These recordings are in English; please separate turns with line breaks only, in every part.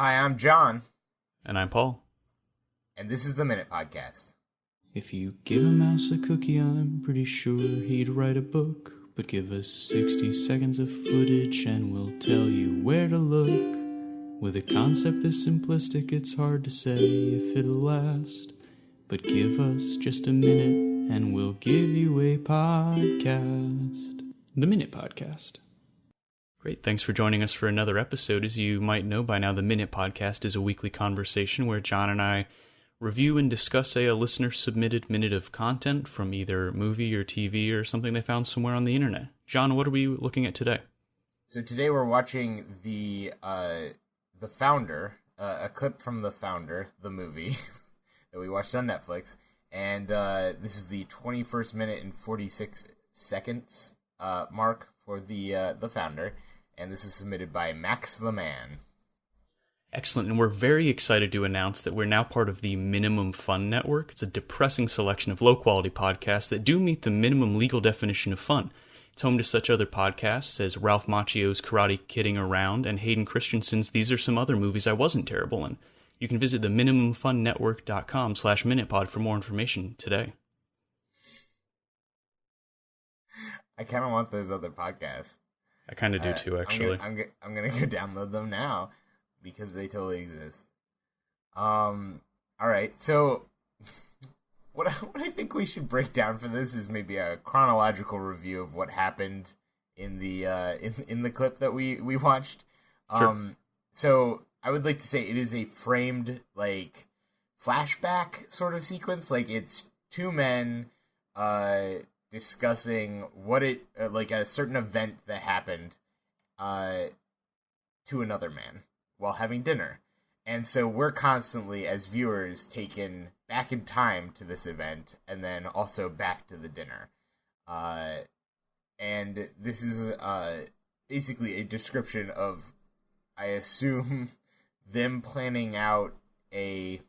Hi, I'm John,
And I'm Paul.
and this is the Minute Podcast.
If you give a mouse a cookie, I'm pretty sure he'd write a book. But give us 60 seconds of footage and we'll tell you where to look. With a concept this simplistic, it's hard to say if it'll last. But give us just a minute and we'll give you a podcast. The Minute Podcast. Great, thanks for joining us for another episode. As you might know by now, the Minute Podcast is a weekly conversation where John and I review and discuss a listener-submitted minute of content from either movie or TV or something they found somewhere on the internet. John, what are we looking at today?
So today we're watching the Founder, a clip from The Founder, the movie that we watched on Netflix, and this is the 21st minute and 46 seconds mark for the Founder, and this is submitted by Max the Man.
Excellent, and we're very excited to announce that we're now part of the Minimum Fun Network. It's a depressing selection of low-quality podcasts that do meet the minimum legal definition of fun. It's home to such other podcasts as Ralph Macchio's Karate Kidding Around and Hayden Christensen's These Are Some Other Movies I Wasn't Terrible In. You can visit the minimumfunnetwork.com/minutepod for more information today.
I kind of want those other podcasts.
I kind of do too, actually.
I'm gonna go download them now because they totally exist. All right, so what I think we should break down for this is maybe a chronological review of what happened in the in the clip that we watched.
Sure.
So I would like to say it is a framed like flashback sort of sequence. Like it's two men discussing what it like a certain event that happened to another man while having dinner. And so we're constantly, as viewers, taken back in time to this event and then also back to the dinner. And this is basically a description of, I assume, them planning out a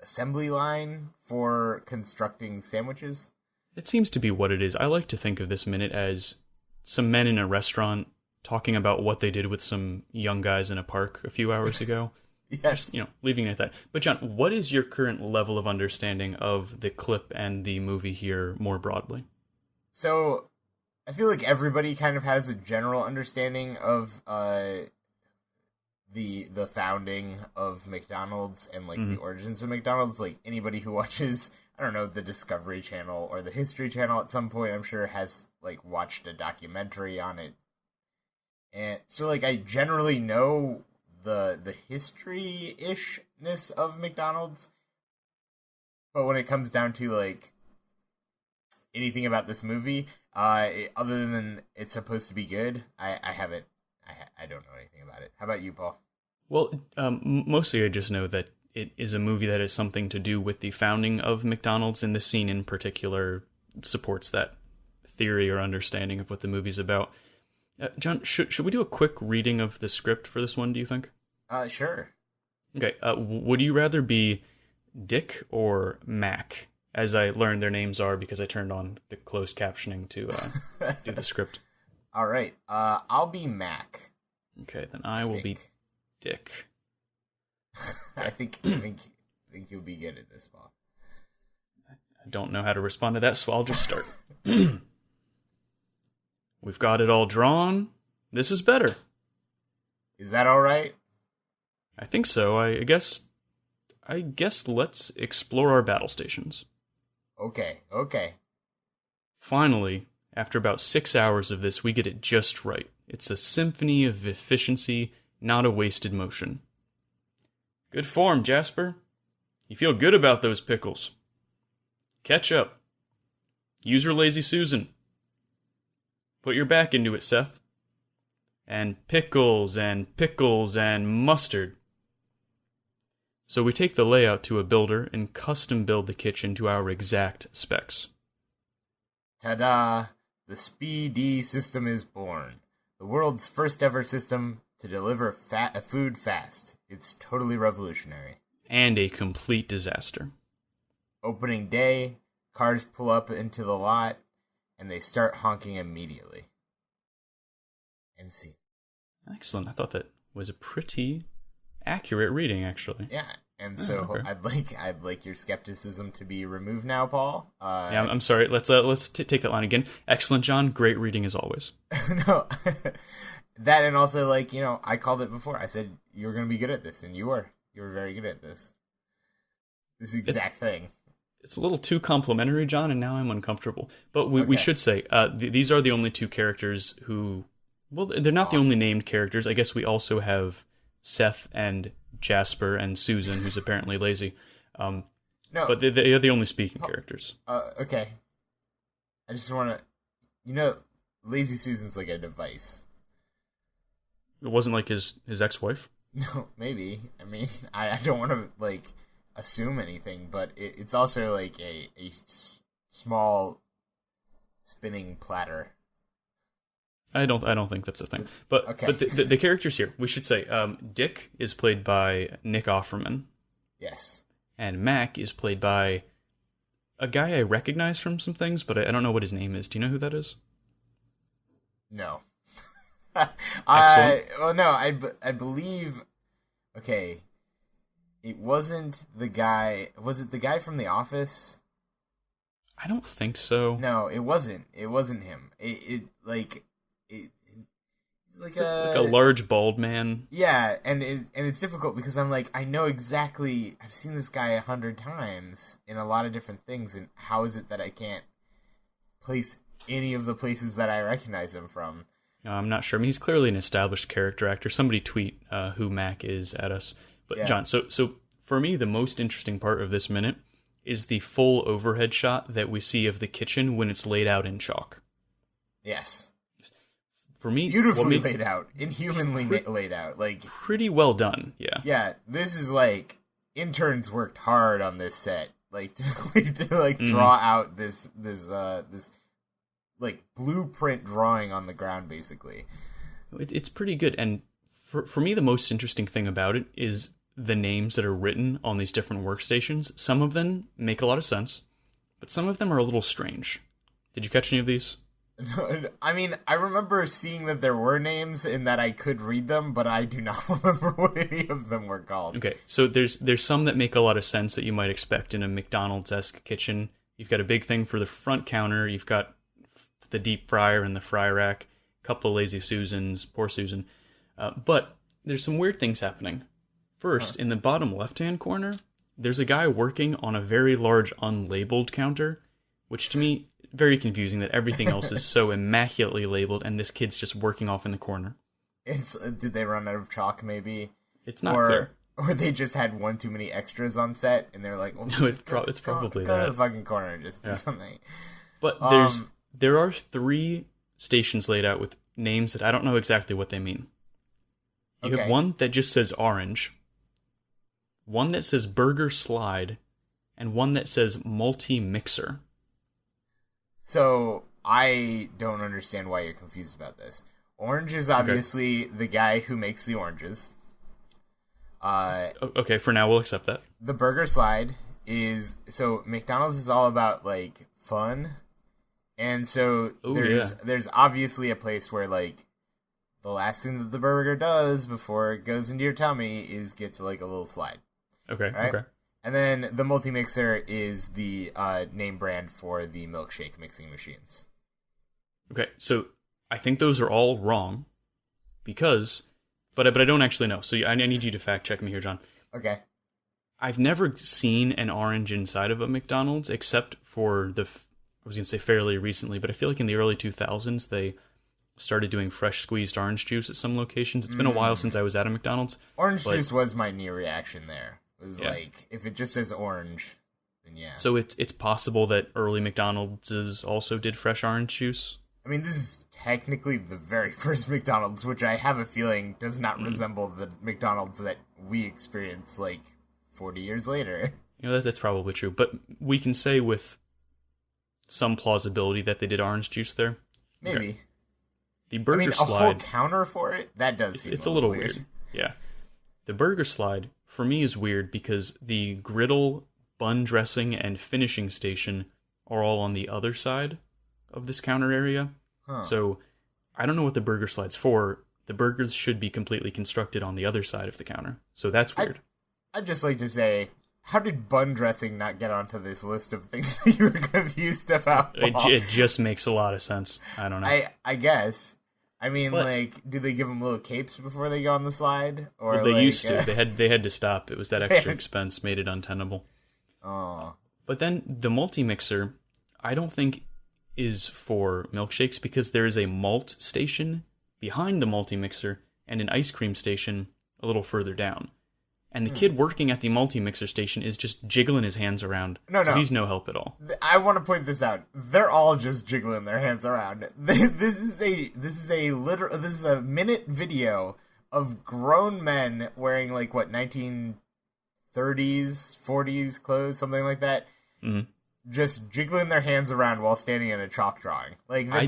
assembly line for constructing sandwiches?
It seems to be what it is. I like to think of this minute as some men in a restaurant talking about what they did with some young guys in a park a few hours ago.
Yes.
Just, leaving it at that. But John, what is your current level of understanding of the clip and the movie here more broadly?
So, I feel like everybody kind of has a general understanding of the founding of McDonald's and like the origins of McDonald's. Like anybody who watches, I don't know, the Discovery Channel or the History Channel at some point, I'm sure has like watched a documentary on it. And so like I generally know the history-ishness of McDonald's, but when it comes down to like anything about this movie, other than it's supposed to be good, I don't know anything about it. How about you, Paul?
Well, mostly I just know that it is a movie that has something to do with the founding of McDonald's, and this scene in particular supports that theory or understanding of what the movie's about. John, should we do a quick reading of the script for this one, do you think?
Sure.
Okay, would you rather be Dick or Mac? As I learned their names are because I turned on the closed captioning to do the script.
All right. I'll be Mac.
Okay, then I will be Dick.
I think you'll be good at this, Paul.
I don't know how to respond to that, so I'll just start. We've got it all drawn. This is better.
Is that all right?
I think so. I guess let's explore our battle stations.
Okay.
Finally, after about 6 hours of this, we get it just right. It's a symphony of efficiency, not a wasted motion. Good form, Jasper. You feel good about those pickles. Ketchup. Use your Lazy Susan. Put your back into it, Seth. And pickles and mustard. So we take the layout to a builder and custom build the kitchen to our exact specs.
Ta-da! The Speedy system is born. The world's first ever system to deliver food fast. It's totally revolutionary.
And a complete disaster.
Opening day, cars pull up into the lot, and they start honking immediately. And see.
Excellent. I thought that was a pretty accurate reading, actually.
Yeah, and so
okay.
I'd like your skepticism to be removed now, Paul.
Yeah, I'm sorry. Let's take that line again. Excellent, John. Great reading as always.
No, that, and also, like, you know, I called it before. I said you were going to be good at this, and you were. You were very good at this. This exact thing.
It's a little too complimentary, John, and now I'm uncomfortable. But we should say these are the only two characters who. Well, they're not the only named characters. I guess we also have Seth and Jasper and Susan, who's apparently lazy. No, but they are the only speaking characters.
Okay. I just want to, you know, Lazy Susan's like a device.
It wasn't like his ex-wife?
No, maybe. I mean, I don't want to, like, assume anything, but it's also like a small spinning platter.
I don't think that's a thing. But
okay.
But the characters here, we should say, Dick is played by Nick Offerman.
Yes.
And Mac is played by a guy I recognize from some things, but I don't know what his name is. Do you know who that is?
No.
I
believe. Okay, it wasn't the guy. Was it the guy from The Office?
I don't think so.
No, it wasn't. It wasn't him. He's like
a large bald man.
Yeah, and it's difficult because I'm like, I know exactly. I've seen this guy 100 times in a lot of different things, and how is it that I can't place any of the places that I recognize him from?
I'm not sure. I mean, he's clearly an established character actor. Somebody tweet who Mac is at us. But yeah. John, so for me, the most interesting part of this minute is the full overhead shot that we see of the kitchen when it's laid out in chalk.
Yes.
For me,
beautifully laid out, inhumanly laid out, like
pretty well done. Yeah.
Yeah, this is like interns worked hard on this set, like to draw out this like blueprint drawing on the ground, basically.
It's pretty good, and for me, the most interesting thing about it is the names that are written on these different workstations. Some of them make a lot of sense, but some of them are a little strange. Did you catch any of these?
I mean, I remember seeing that there were names and that I could read them, but I do not remember what any of them were called.
Okay, so there's some that make a lot of sense that you might expect in a McDonald's-esque kitchen. You've got a big thing for the front counter. You've got the deep fryer and the fry rack. A couple of lazy Susans, poor Susan. But there's some weird things happening. First, in the bottom left-hand corner, there's a guy working on a very large unlabeled counter, which to me, very confusing that everything else is so immaculately labeled and this kid's just working off in the corner.
Did they run out of chalk, maybe?
It's not clear.
Or they just had one too many extras on set and they're like,
no, it's probably
go
that.
to the fucking corner and just do something.
But there are 3 stations laid out with names that I don't know exactly what they mean. You have one that just says orange, one that says burger slide, and one that says multi-mixer.
So, I don't understand why you're confused about this. Orange is obviously the guy who makes the oranges.
Okay, for now we'll accept that.
The burger slide is... So, McDonald's is all about, like, fun. And so, there's obviously a place where, like, the last thing that the burger does before it goes into your tummy is gets, like, a little slide.
Okay,
right?
Okay.
And then the multi-mixer is the name brand for the milkshake mixing machines.
Okay, so I think those are all wrong because... But I don't actually know, so I need you to fact-check me here, John.
Okay.
I've never seen an orange inside of a McDonald's except for I was going to say fairly recently, but I feel like in the early 2000s they started doing fresh squeezed orange juice at some locations. It's been a while since I was at a McDonald's.
Orange juice was my knee reaction there. It was like, if it just says orange, then yeah.
So it's possible that early McDonald's also did fresh orange juice?
I mean, this is technically the very first McDonald's, which I have a feeling does not resemble the McDonald's that we experience, like, 40 years later.
You know, that's probably true. But we can say with some plausibility that they did orange juice there.
Maybe. Okay.
The burger slide...
a whole counter for it? That does seem
it's a little weird. Yeah. The burger slide, for me, is weird because the griddle, bun dressing, and finishing station are all on the other side of this counter area. Huh. So I don't know what the burger slide's for. The burgers should be completely constructed on the other side of the counter. So that's weird.
I'd just like to say, how did bun dressing not get onto this list of things that you were confused about, Paul?
It just makes a lot of sense. I don't know.
I guess. I mean,
But,
like, do they give them little capes before they go on the slide? Or
well, they
like,
used to. They had to stop. It was that extra expense made it untenable.
Oh.
But then the multi-mixer, I don't think is for milkshakes because there is a malt station behind the multi-mixer and an ice cream station a little further down. And the kid working at the multi-mixer station is just jiggling his hands around.
No.
He's no help at all.
I want to point this out. They're all just jiggling their hands around. This is a minute video of grown men wearing like what 1930s, 40s clothes, something like that.
Mm-hmm.
Just jiggling their hands around while standing in a chalk drawing. Like
I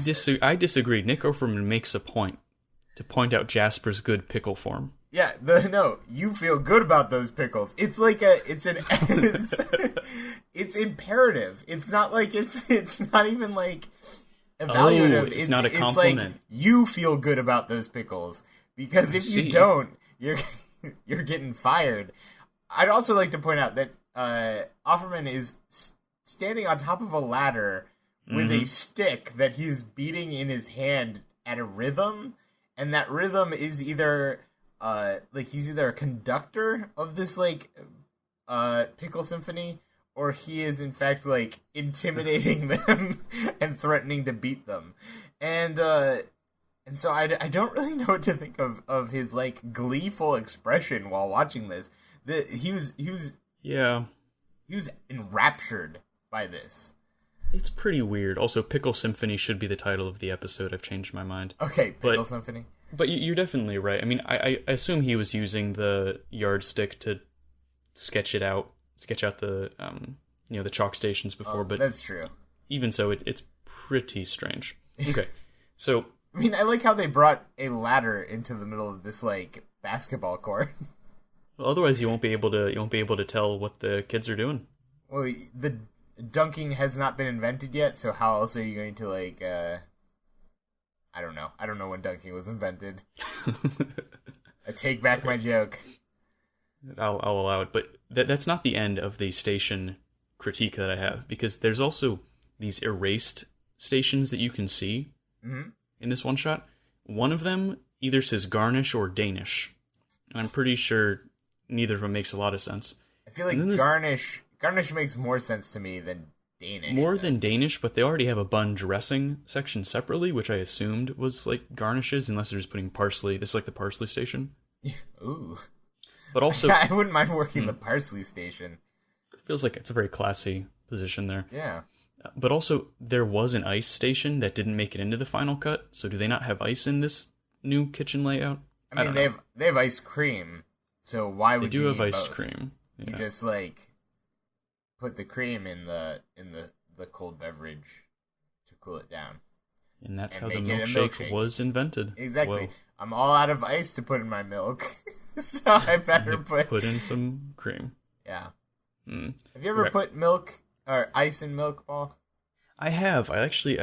disagree. Nick Offerman makes a point to point out Jasper's good pickle form.
Yeah, you feel good about those pickles. It's like it's imperative. It's not like it's not even like evaluative.
It's not a compliment.
It's like you feel good about those pickles because if you don't, you're getting fired. I'd also like to point out that Offerman is standing on top of a ladder with a stick that he's beating in his hand at a rhythm, and that rhythm is either like he's either a conductor of this like Pickle Symphony, or he is in fact like intimidating them and threatening to beat them, and so I don't really know what to think of his like gleeful expression while watching this. He was enraptured by this.
It's pretty weird. Also, Pickle Symphony should be the title of the episode. I've changed my mind.
Okay, Pickle Symphony.
But you're definitely right. I mean, I assume he was using the yardstick to sketch out the the chalk stations before. But
that's true.
Even so, it's pretty strange. Okay, so
I mean, I like how they brought a ladder into the middle of this like basketball court.
Well, otherwise you won't be able to tell what the kids are doing.
Well, the dunking has not been invented yet, so how else are you going to like? I don't know. I don't know when dunking was invented. I take back my joke.
I'll allow it, but that's not the end of the station critique that I have, because there's also these erased stations that you can see in this one shot. One of them either says garnish or Danish, and I'm pretty sure neither of them makes a lot of sense.
I feel like garnish makes more sense to me than Danish.
More than Danish, but they already have a bun dressing section separately, which I assumed was like garnishes, unless they're just putting parsley. This is like the parsley station.
Ooh.
But also,
I wouldn't mind working the parsley station.
Feels like it's a very classy position there.
Yeah.
But also, there was an ice station that didn't make it into the final cut, so do they not have ice in this new kitchen layout?
I mean, they have ice cream, so why would you need both?
They do have ice cream. Yeah.
You just like put the cream in the cold beverage to cool it down.
And that's how the milkshake was invented.
Exactly. Whoa. I'm all out of ice to put in my milk, so I better
put in some cream.
Yeah. Have you ever put milk or ice in milk, Paul?
I have. I actually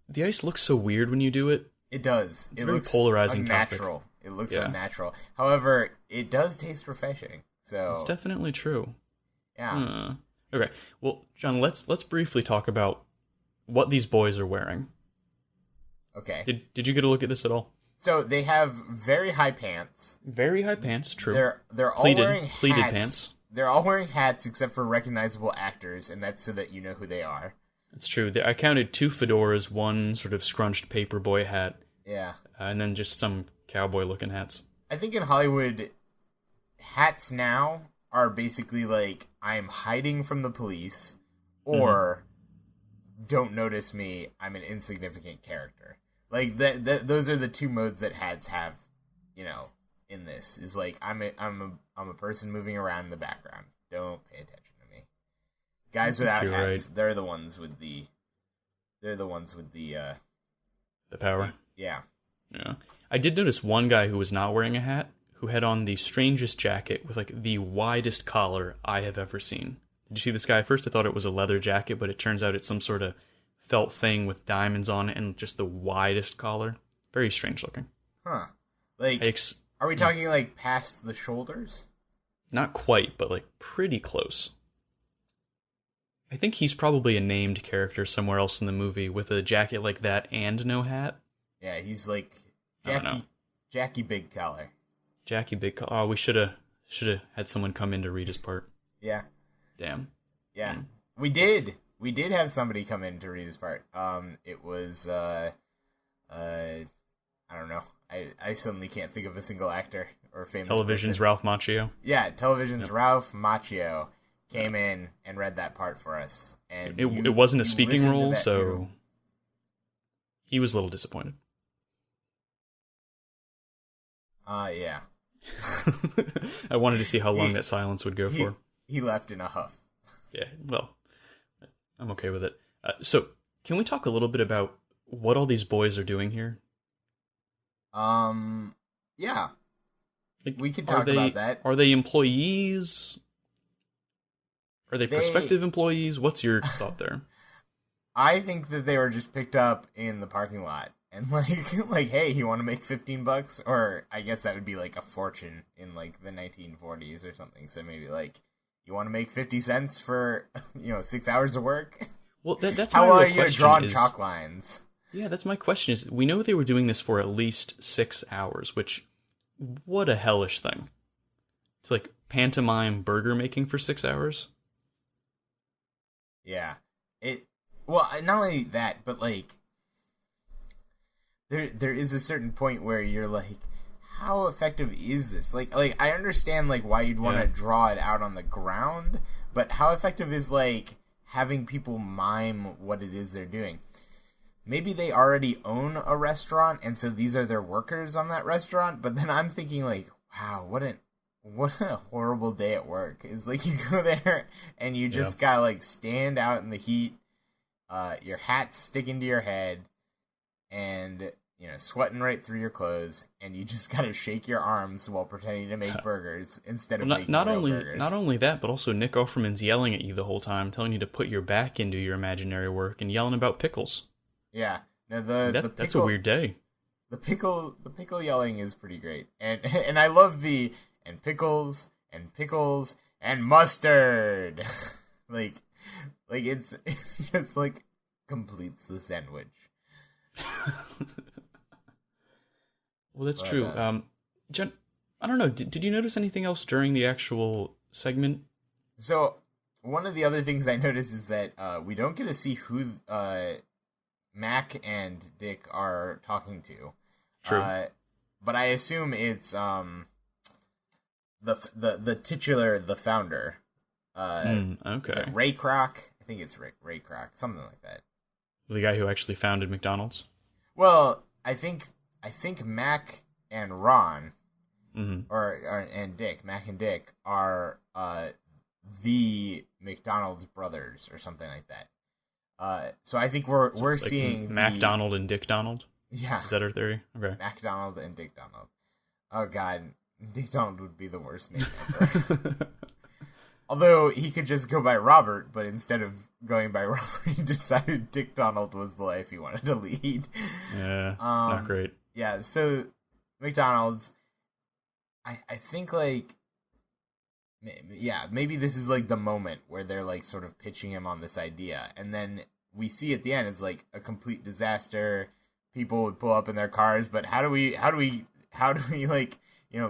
the ice looks so weird when you do it.
It does.
It's a very polarizing
unnatural.
topic.
It looks unnatural. However, it does taste refreshing. So
it's definitely true.
Yeah.
Okay. Well, John, let's briefly talk about what these boys are wearing.
Okay.
Did you get a look at this at all?
So they have very high pants.
Very high pants, true.
They're all wearing
pleated pants.
They're all wearing hats except for recognizable actors, and that's so that you know who they are.
It's true. I counted 2 fedoras, 1 sort of scrunched paperboy hat.
Yeah.
And then just some cowboy-looking hats.
I think in Hollywood, hats now are basically like, I am hiding from the police, or don't notice me, I'm an insignificant character. Like, those are the 2 modes that hats have, in this. Is like, I'm a person moving around in the background. Don't pay attention to me. Guys without hats, right. They're the ones with the
power.
Yeah.
I did notice one guy who was not wearing a hat, who had on the strangest jacket with like the widest collar I have ever seen. Did you see this guy? At first I thought it was a leather jacket, but it turns out it's some sort of felt thing with diamonds on it and just the widest collar. Very strange looking.
Huh. Like, are we talking, like, past the shoulders?
Not quite, but, like, pretty close. I think he's probably a named character somewhere else in the movie with a jacket like that and no hat.
Yeah, he's like Jackie Big Collar.
Jackie Big Collar. Oh, we should have had someone come in to read his part.
Yeah.
Damn.
Yeah. We did have somebody come in to read his part. It was I don't know. I suddenly can't think of a single actor or famous
Television's
person.
Ralph Macchio.
Yeah, Television's Ralph Macchio came in and read that part for us. And
it wasn't a speaking role, so he was a little disappointed.
Yeah.
I wanted to see how long that silence would go for.
He left in a huff.
Yeah, well, I'm okay with it. So, can we talk a little bit about what all these boys are doing here?
Yeah.
Like,
we could talk about that.
Are they employees? Are they prospective employees? What's your thought there?
I think that they were just picked up in the parking lot. And, like, hey, you want to make $15? Or I guess that would be, like, a fortune in, like, the 1940s or something. So maybe, like, you want to make 50 cents for, 6 hours of work?
Well, that's
how
my
well
real
are you
question
drawing
is,
chalk lines?
Yeah, that's my question is, we know they were doing this for at least 6 hours, which, what a hellish thing. It's like pantomime burger making for 6 hours.
Yeah. Well, not only that, but, like, there is a certain point where you're like, how effective is this? Like I understand, like, why you'd want to draw it out on the ground, but how effective is, like, having people mime what it is they're doing? Maybe they already own a restaurant, and so these are their workers on that restaurant, but then I'm thinking, like, wow, what a horrible day at work. It's like you go there and you just gotta, like, stand out in the heat, your hat's sticking to your head, and, sweating right through your clothes, and you just gotta shake your arms while pretending to make burgers instead of making real burgers.
Not only that, but also Nick Offerman's yelling at you the whole time, telling you to put your back into your imaginary work and yelling about pickles.
Yeah. Now
that's a weird day.
The pickle yelling is pretty great. And I love the and pickles and mustard. like it's just, like, completes the sandwich.
Well, that's true. John, I don't know. Did you notice anything else during the actual segment?
So, one of the other things I noticed is that we don't get to see who Mac and Dick are talking to.
True.
But I assume it's the titular, the founder.
Okay.
Is it Ray Kroc? I think it's Ray Kroc, something like that.
The guy who actually founded McDonald's?
Well, I think Mac and Ron, and Dick, Mac and Dick, are the McDonald's brothers or something like that. So I think we're like seeing
Mac Donald and Dick Donald.
Yeah,
is that our theory? Okay,
Mac Donald and Dick Donald. Oh God, Dick Donald would be the worst name ever. Although he could just go by Robert, but instead of going by Robert, he decided Dick Donald was the life he wanted to lead.
Yeah, it's not great.
Yeah, so McDonald's, I think, like, maybe this is, like, the moment where they're, like, sort of pitching him on this idea, and then we see at the end it's like a complete disaster. People would pull up in their cars, but how do we like,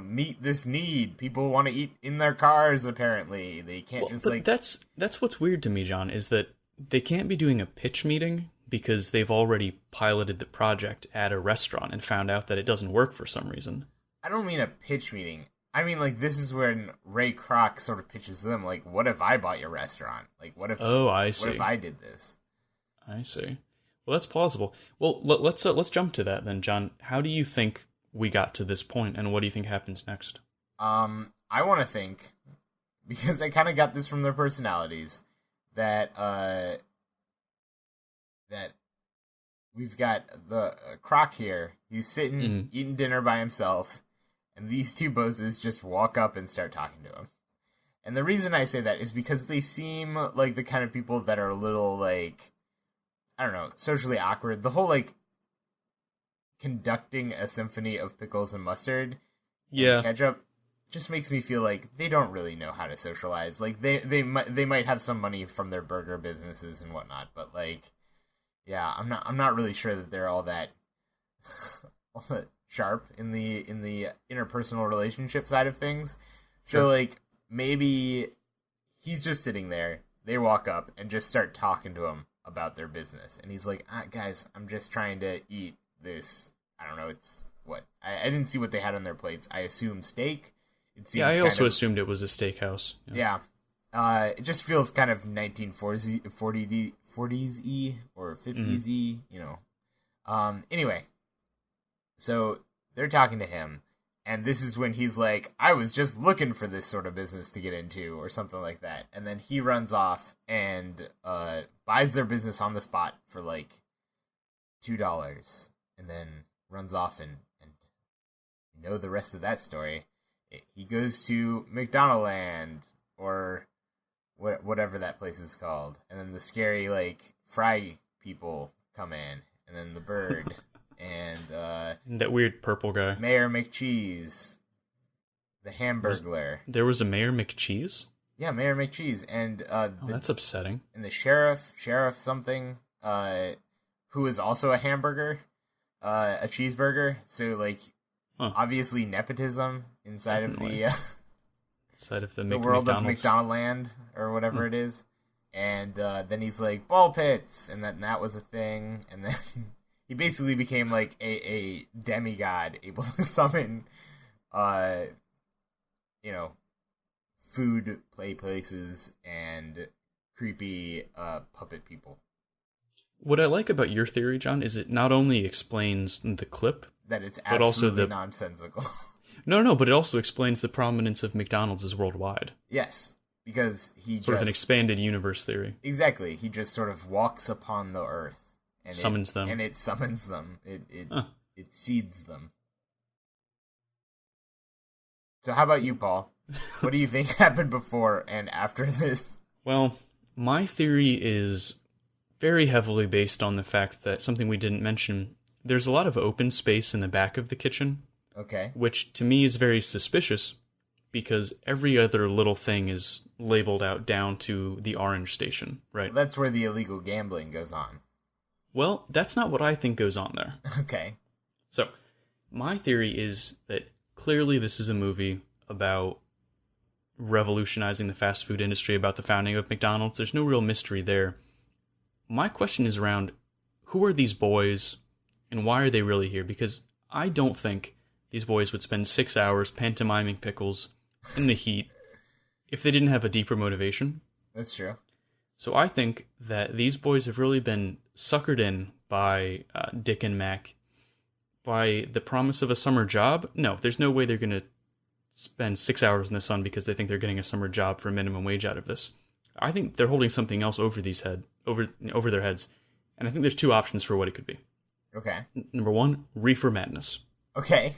meet this need? People want to eat in their cars, apparently. They can't
that's what's weird to me, John, is that they can't be doing a pitch meeting because they've already piloted the project at a restaurant and found out that it doesn't work for some reason.
I don't mean a pitch meeting. I mean, like, this is when Ray Kroc sort of pitches them, like, what if I bought your restaurant? Like, what if
I see.
What if I did this?
I see. Well, that's plausible. Well, let's jump to that then, John. How do you think we got to this point, and what do you think happens next?
I want to think, because I kind of got this from their personalities, that we've got the Kroc here. He's sitting, eating dinner by himself, and these two bozos just walk up and start talking to him. And the reason I say that is because they seem like the kind of people that are a little, like, I don't know, socially awkward. The whole, like, conducting a symphony of pickles and mustard
Yeah.
and ketchup just makes me feel like they don't really know how to socialize. Like they might have some money from their burger businesses and whatnot, but like, yeah, I'm not really sure that they're all that sharp in the interpersonal relationship side of things.
Sure.
So like maybe he's just sitting there. They walk up and just start talking to him about their business, and he's like, "Guys, I'm just trying to eat this. I don't know. It's what I didn't see what they had on their plates. I assume steak." It seems
I also assumed it was a steakhouse.
Yeah. It just feels kind of 1940s y or 50s y, you know. Anyway, so they're talking to him, and this is when he's like, I was just looking for this sort of business to get into, or something like that. And then he runs off and buys their business on the spot for like $2, and then runs off and you know the rest of that story. He goes to McDonaland, or whatever that place is called, and then the scary like fry people come in, and then the bird, and
that weird purple guy,
Mayor McCheese, the Hamburglar.
There was a Mayor McCheese?
Yeah, Mayor McCheese, and
that's upsetting.
And the sheriff something, who is also a hamburger, a cheeseburger. So like, obviously nepotism inside
Definitely.
of the world of McDonaland, or whatever it is. And then he's like, ball pits, and that was a thing. And then he basically became like a demigod, able to summon, you know, food places and creepy puppet people.
What I like about your theory, John, is it not only explains the clip,
that it's
but also
nonsensical.
No, but it also explains the prominence of McDonald's as worldwide.
Yes, because he
sort of an expanded universe theory.
Exactly, he just sort of walks upon the earth and
summons them,
and it summons them. It seeds them. So, how about you, Paul? What do you think happened before and after this?
Well, my theory is very heavily based on the fact that something we didn't mention. There's a lot of open space in the back of the kitchen.
Okay.
Which to me is very suspicious, because every other little thing is labeled out down to the orange station, right?
Well, that's where the illegal gambling goes on.
Well, that's not what I think goes on there.
Okay.
So, my theory is that clearly this is a movie about revolutionizing the fast food industry, about the founding of McDonald's. There's no real mystery there. My question is around, who are these boys and why are they really here? Because I don't think these boys would spend 6 hours pantomiming pickles in the heat if they didn't have a deeper motivation.
That's true.
So I think that these boys have really been suckered in by Dick and Mac, by the promise of a summer job. No, there's no way they're going to spend 6 hours in the sun because they think they're getting a summer job for minimum wage out of this. I think they're holding something else over their heads, and I think there's two options for what it could be.
Okay.
Number one, reefer madness.
Okay.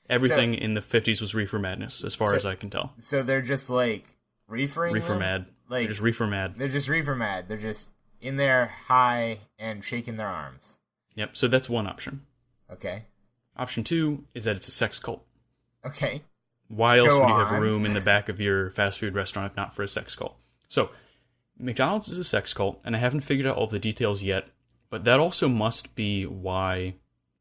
Everything in the 50s was reefer madness, as far as I can tell.
So they're just like reefering?
Reefer mad. Like, they're just reefer mad.
They're just reefer mad. They're just in there high and shaking their arms.
Yep, so that's one option.
Okay.
Option two is that it's a sex cult.
Okay.
Why else would you have a room in the back of your fast food restaurant if not for a sex cult? So, McDonald's is a sex cult, and I haven't figured out all the details yet, but that also must be why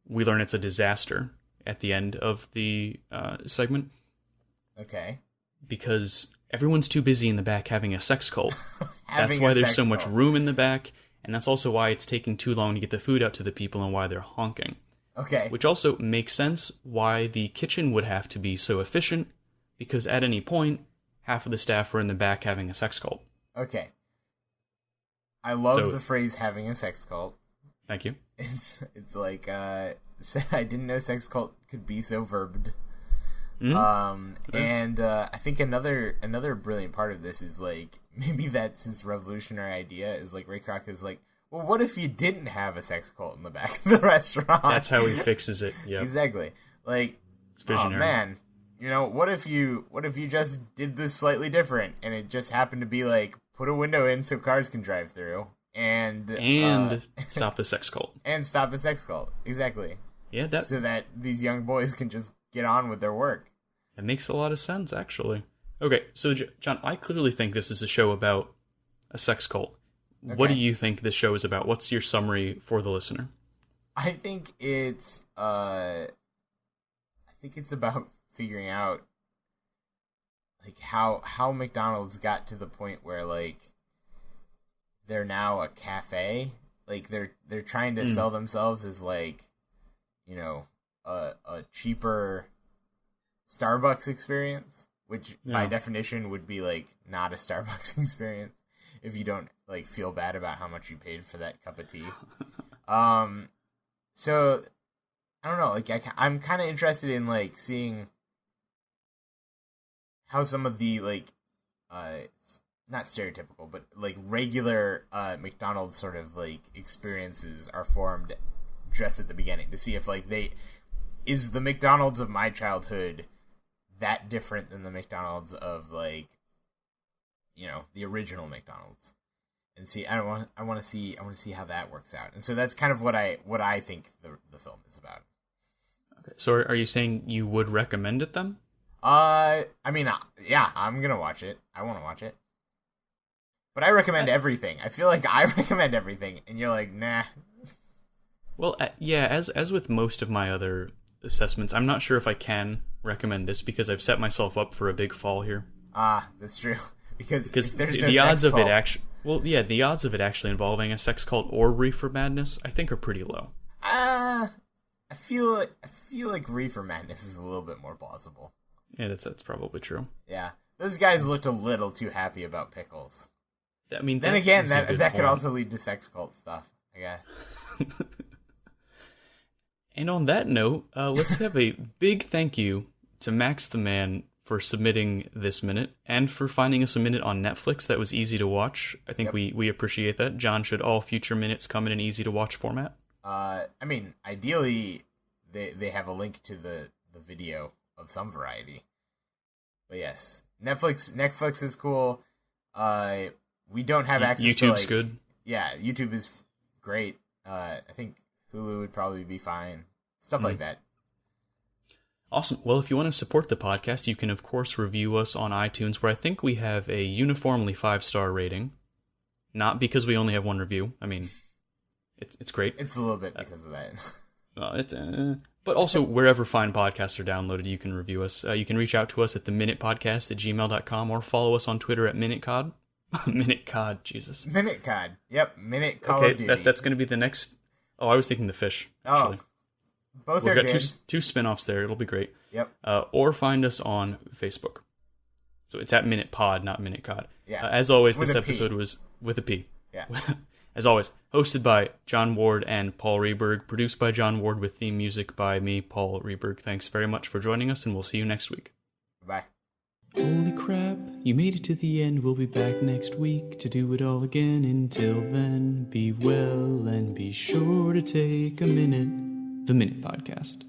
we learn it's a disaster at the end of the segment.
Okay.
Because everyone's too busy in the back having a sex cult. That's why there's so much room in the back, and that's also why it's taking too long to get the food out to the people and why they're honking.
Okay.
Which also makes sense why the kitchen would have to be so efficient, because at any point, half of the staff were in the back having a sex cult.
Okay. I love the phrase having a sex cult.
Thank you.
It's like, I didn't know sex cult could be so verbed.
Mm-hmm.
And I think another brilliant part of this is like, maybe that's his revolutionary idea, is like Ray Kroc is like, well, what if you didn't have a sex cult in the back of the restaurant?
That's how he fixes it. Yeah,
exactly. Like,
it's visionary.
Oh man, you know, what if you just did this slightly different, and it just happened to be like, put a window in so cars can drive through, and
stop the sex cult.
And stop the sex cult. Exactly.
Yeah,
so that these young boys can just get on with their work.
That makes a lot of sense, actually. Okay, so John, I clearly think this is a show about a sex cult. Okay. What do you think this show is about? What's your summary for the listener?
I think it's about figuring out like how McDonald's got to the point where like they're now a cafe. Like they're trying to sell themselves as like, you know, a cheaper Starbucks experience, which by definition would be like not a Starbucks experience if you don't like feel bad about how much you paid for that cup of tea. So I don't know, like I'm kind of interested in like seeing how some of the like not stereotypical but like regular McDonald's sort of like experiences are formed just at the beginning, to see if like is the McDonald's of my childhood that different than the McDonald's of like, you know, the original McDonald's. And see, I want to see how that works out. And so that's kind of what I think the film is about.
Okay. So are you saying you would recommend it then?
I mean, yeah, I'm going to watch it. I want to watch it. But I recommend everything. I feel like I recommend everything and you're like, "Nah."
Well, yeah, as with most of my other assessments, I'm not sure if I can recommend this because I've set myself up for a big fall here.
That's true. Because there's
the odds of it actually, the odds of it actually involving a sex cult or Reefer Madness, I think, are pretty low.
I feel like Reefer Madness is a little bit more plausible.
Yeah, that's probably true.
Yeah, those guys looked a little too happy about pickles.
I mean,
then again, that could also lead to sex cult stuff, I guess.
And on that note, let's have a big thank you to Max the Man for submitting this minute and for finding us a minute on Netflix that was easy to watch. I think we appreciate that. John, should all future minutes come in an easy to watch format?
I mean, ideally, they have a link to the video of some variety. But yes, Netflix is cool. We don't have access
YouTube's
to like,
good.
Yeah, YouTube is great. I think Hulu would probably be fine. Stuff like that.
Awesome. Well, if you want to support the podcast, you can, of course, review us on iTunes, where I think we have a uniformly 5-star rating. Not because we only have one review. I mean, it's great.
It's a little bit because of that.
But also, wherever fine podcasts are downloaded, you can review us. You can reach out to us at theminutepodcast@gmail.com or follow us on Twitter at MinuteCod. MinuteCod, Jesus.
MinuteCod. Yep, Minute Call of Duty.
Okay, that's going to be the next... Oh, I was thinking the fish, actually.
Both
We've
are
got
good.
two spin-offs there. It'll be great.
Yep.
Or find us on Facebook. So it's at Minute Pod, not Minute Cod.
Yeah.
As always,
With
this
a
episode
P.
was with a P.
Yeah.
As always, hosted by John Ward and Paul Reberg, produced by John Ward with theme music by me, Paul Reberg. Thanks very much for joining us, and we'll see you next week.
Bye.
Holy crap, you made it to the end. We'll be back next week to do it all again. Until then, be well and be sure to take a minute. The Minute Podcast.